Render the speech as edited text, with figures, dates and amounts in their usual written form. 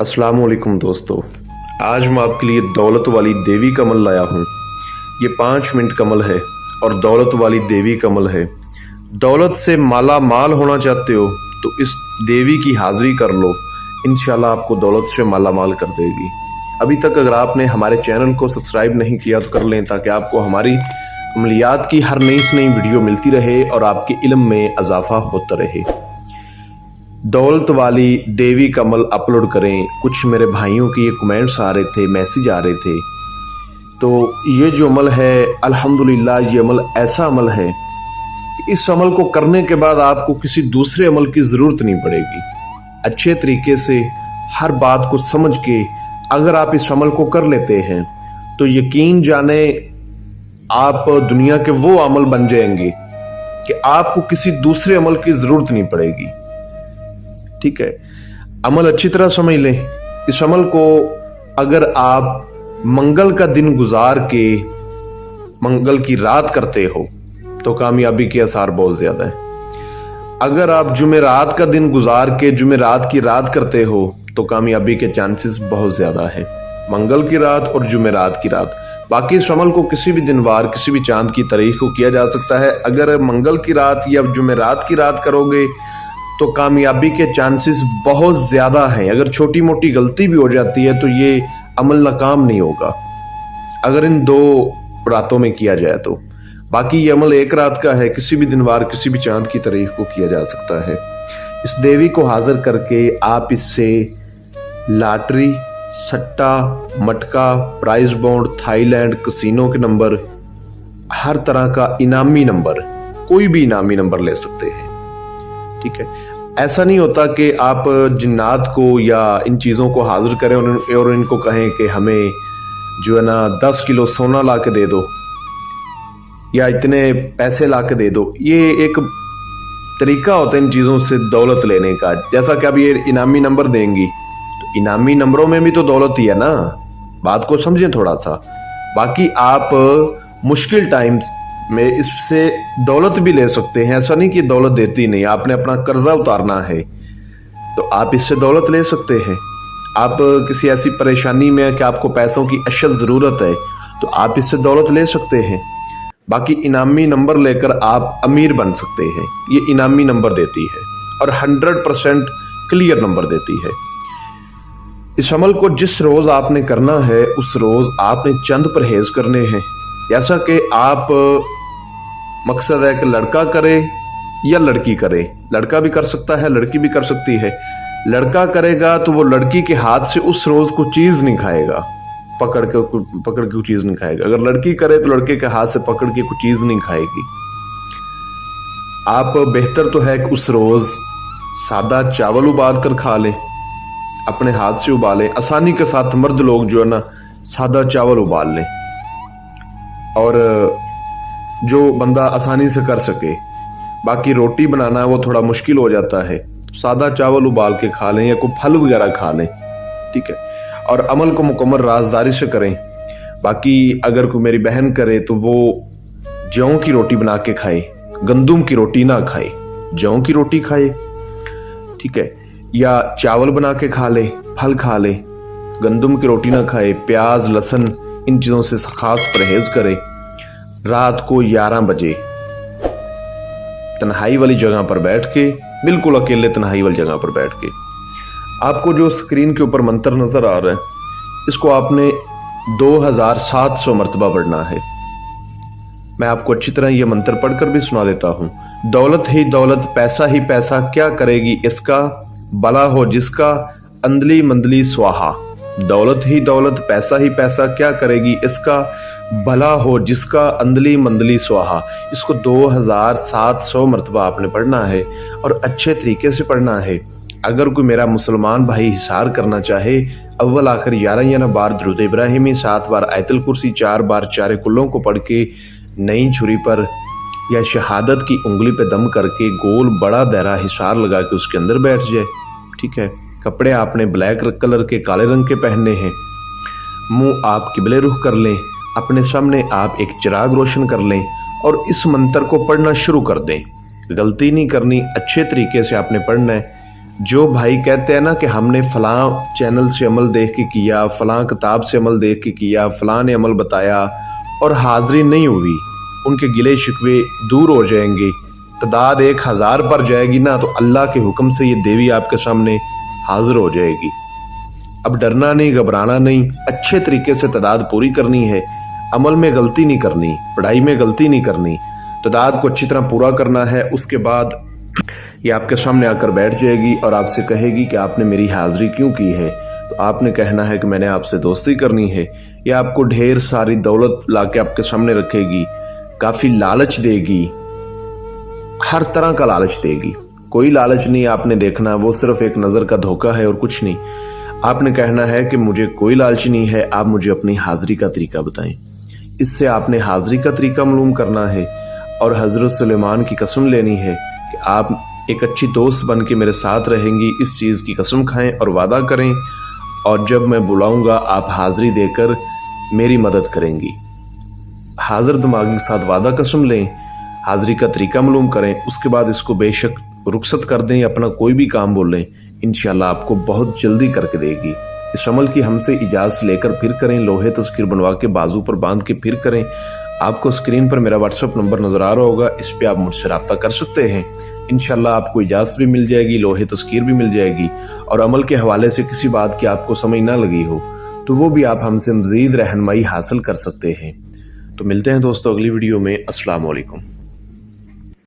अस्सलामुअलैकुम दोस्तों, आज मैं आपके लिए दौलत वाली देवी कमल लाया हूँ। ये 5 मिनट कमल है और दौलत वाली देवी कमल है। दौलत से माला माल होना चाहते हो तो इस देवी की हाजिरी कर लो, इंशाल्लाह आपको दौलत से माला माल कर देगी। अभी तक अगर आपने हमारे चैनल को सब्सक्राइब नहीं किया तो कर लें, ताकि आपको हमारी अमलियात की हर नई से नई वीडियो मिलती रहे और आपके इल्म में इजाफा होता रहे। दौलत वाली देवी कमल अपलोड करें। कुछ मेरे भाइयों के ये कमेंट्स आ रहे थे, मैसेज आ रहे थे। तो ये जो अमल है, अल्हम्दुलिल्लाह, ये अमल ऐसा अमल है कि इस अमल को करने के बाद आपको किसी दूसरे अमल की ज़रूरत नहीं पड़ेगी। अच्छे तरीके से हर बात को समझ के अगर आप इस अमल को कर लेते हैं तो यकीन जाने आप दुनिया के वो अमल बन जाएंगे कि आपको किसी दूसरे अमल की ज़रूरत नहीं पड़ेगी। ठीक है, अमल अच्छी तरह समझ लें। इस अमल को अगर आप मंगल का दिन गुजार के मंगल की रात करते हो तो कामयाबी के आसार बहुत ज्यादा है। अगर आप जुमेरात का दिन गुजार के जुमेरात की रात करते हो तो कामयाबी के चांसेस बहुत ज्यादा है। मंगल की रात और जुमेरात की रात। बाकी इस अमल को किसी भी दिन वार, किसी भी चांद की तारीख को किया जा सकता है। अगर मंगल की रात या जुमेरात की रात करोगे तो कामयाबी के चांसेस बहुत ज़्यादा हैं। अगर छोटी मोटी गलती भी हो जाती है तो ये अमल नाकाम नहीं होगा, अगर इन 2 रातों में किया जाए तो। बाकी ये अमल 1 रात का है, किसी भी दिन वार, किसी भी चांद की तारीख को किया जा सकता है। इस देवी को हाजिर करके आप इससे लॉटरी, सट्टा, मटका, प्राइज बॉन्ड, थाईलैंड, कसिनो के नंबर, हर तरह का इनामी नंबर, कोई भी इनामी नंबर ले सकते हैं। ठीक है, ऐसा नहीं होता कि आप जिन्नात को या इन चीज़ों को हाजिर करें और इनको कहें कि हमें जो है ना 10 किलो सोना ला के दे दो या इतने पैसे ला के दे दो। ये एक तरीका होता है इन चीज़ों से दौलत लेने का। जैसा कि अब ये इनामी नंबर देंगी तो इनामी नंबरों में भी तो दौलत ही है ना, बात को समझें थोड़ा सा। बाकी आप मुश्किल टाइम्स में इससे दौलत भी ले सकते हैं। ऐसा नहीं कि दौलत देती नहीं, आपने अपना कर्जा उतारना है तो आप इससे दौलत ले सकते हैं। आप किसी ऐसी परेशानी में है कि आपको पैसों की अशद ज़रूरत है तो आप इससे दौलत ले सकते हैं। बाकी इनामी नंबर लेकर आप अमीर बन सकते हैं। ये इनामी नंबर देती है और 100% क्लियर नंबर देती है। इस अमल को जिस रोज़ आपने करना है उस रोज़ आपने चंद परहेज करने हैं। जैसा कि आप, मकसद है कि लड़का करे या लड़की करे। लड़का भी कर सकता है, लड़की भी कर सकती है। लड़का करेगा तो वो लड़की के हाथ से उस रोज को चीज नहीं खाएगा, पकड़ के कोई चीज नहीं खाएगा। अगर लड़की करे तो लड़के के हाथ से पकड़ के कोई चीज नहीं खाएगी। आप बेहतर तो है कि उस रोज सादा चावल उबाल कर खा लें, अपने हाथ से उबालें। आसानी के साथ मर्द लोग जो है ना सादा चावल उबाल लें, और जो बंदा आसानी से कर सके। बाकी रोटी बनाना वो थोड़ा मुश्किल हो जाता है, सादा चावल उबाल के खा लें या कोई फल वगैरह खा लें। ठीक है, और अमल को मुकम्मल राजदारी से करें। बाकी अगर कोई मेरी बहन करे तो वो जौ की रोटी बना के खाए, गंदुम की रोटी ना खाए, जौ की रोटी खाए। ठीक है, या चावल बना के खा ले, फल खा ले, गंदुम की रोटी ना खाए। प्याज, लहसुन, इन चीज़ों से खास परहेज करें। रात को 11 बजे तन्हाई वाली जगह पर बैठ के, बिल्कुल अकेले तन्हाई वाली जगह पर बैठ के, आपको जो स्क्रीन के ऊपर मंत्र नजर आ रहा है इसको आपने 2700 मरतबा पढ़ना है। मैं आपको अच्छी तरह यह मंत्र पढ़कर भी सुना देता हूं। दौलत ही दौलत, पैसा ही पैसा, क्या करेगी इसका, भला हो जिसका, अंदली मंदली स्वाहा। दौलत ही दौलत, पैसा ही पैसा, क्या करेगी इसका, भला हो जिसका, अंदली मंदली स्वाहा। इसको 2700 मरतबा आपने पढ़ना है और अच्छे तरीके से पढ़ना है। अगर कोई मेरा मुसलमान भाई हिसार करना चाहे, अव्वल आखिर 11 बार दरूद इब्राहिमी, 7 बार आयतुल कुर्सी, 4 बार चारे कुल्लों को पढ़ के नई छुरी पर या शहादत की उंगली पे दम करके गोल बड़ा दायरा हिसार लगा के उसके अंदर बैठ जाए। ठीक है, कपड़े आपने ब्लैक कलर के, काले रंग के पहनने हैं। मुंह आप किबले रुख कर लें, अपने सामने आप एक चिराग रोशन कर लें और इस मंत्र को पढ़ना शुरू कर दें। गलती नहीं करनी, अच्छे तरीके से आपने पढ़ना है। जो भाई कहते हैं ना कि हमने फ़लाँ चैनल से अमल देख के किया, फ़लाँ किताब से अमल देख के किया, फ़लाँ ने अमल बताया और हाज़िरी नहीं हुई, उनके गिले शिकवे दूर हो जाएंगे। तादाद 1000 पर जाएगी ना तो अल्लाह के हुक्म से ये देवी आपके सामने हाजिर हो जाएगी। अब डरना नहीं, घबराना नहीं, अच्छे तरीके से तादाद पूरी करनी है। अमल में गलती नहीं करनी, पढ़ाई में गलती नहीं करनी, तादाद को अच्छी तरह पूरा करना है। उसके बाद ये आपके सामने आकर बैठ जाएगी और आपसे कहेगी कि आपने मेरी हाज़िरी क्यों की है। तो आपने कहना है कि मैंने आपसे दोस्ती करनी है। ये आपको ढेर सारी दौलत ला के आपके सामने रखेगी, काफ़ी लालच देगी, हर तरह का लालच देगी। कोई लालच नहीं आपने देखना, वो सिर्फ एक नज़र का धोखा है और कुछ नहीं। आपने कहना है कि मुझे कोई लालच नहीं है, आप मुझे अपनी हाज़िरी का तरीका बताएं। इससे आपने हाज़िरी का तरीका मालूम करना है और हज़रत सुलेमान की कसम लेनी है कि आप एक अच्छी दोस्त बन के मेरे साथ रहेंगी। इस चीज़ की कसम खाएं और वादा करें, और जब मैं बुलाऊंगा आप हाज़िरी देकर मेरी मदद करेंगी। हाज़िर दिमाग के साथ वादा कसम लें, हाज़िरी का तरीका मालूम करें, उसके बाद इसको बेशक रुखसत कर दें, अपना कोई भी काम बोलें, इंशाल्लाह आपको बहुत जल्दी करके देगी। इस अमल की हमसे इजाज़त लेकर फिर करें, लोहे तस्कीर बनवा के बाजू पर बांध के फिर करें। आपको स्क्रीन पर मेरा व्हाट्सएप नंबर नज़र आ रहा होगा, इस पर आप मुझसे रब्ता कर सकते हैं। इंशाल्लाह आपको इजाज़त भी मिल जाएगी, लोहे तस्कीर भी मिल जाएगी, और अमल के हवाले से किसी बात की आपको समझ ना लगी हो तो वो भी आप हमसे मज़ीद रहनुमाई हासिल कर सकते हैं। तो मिलते हैं दोस्तों अगली वीडियो में। अस्सलाम वालेकुम।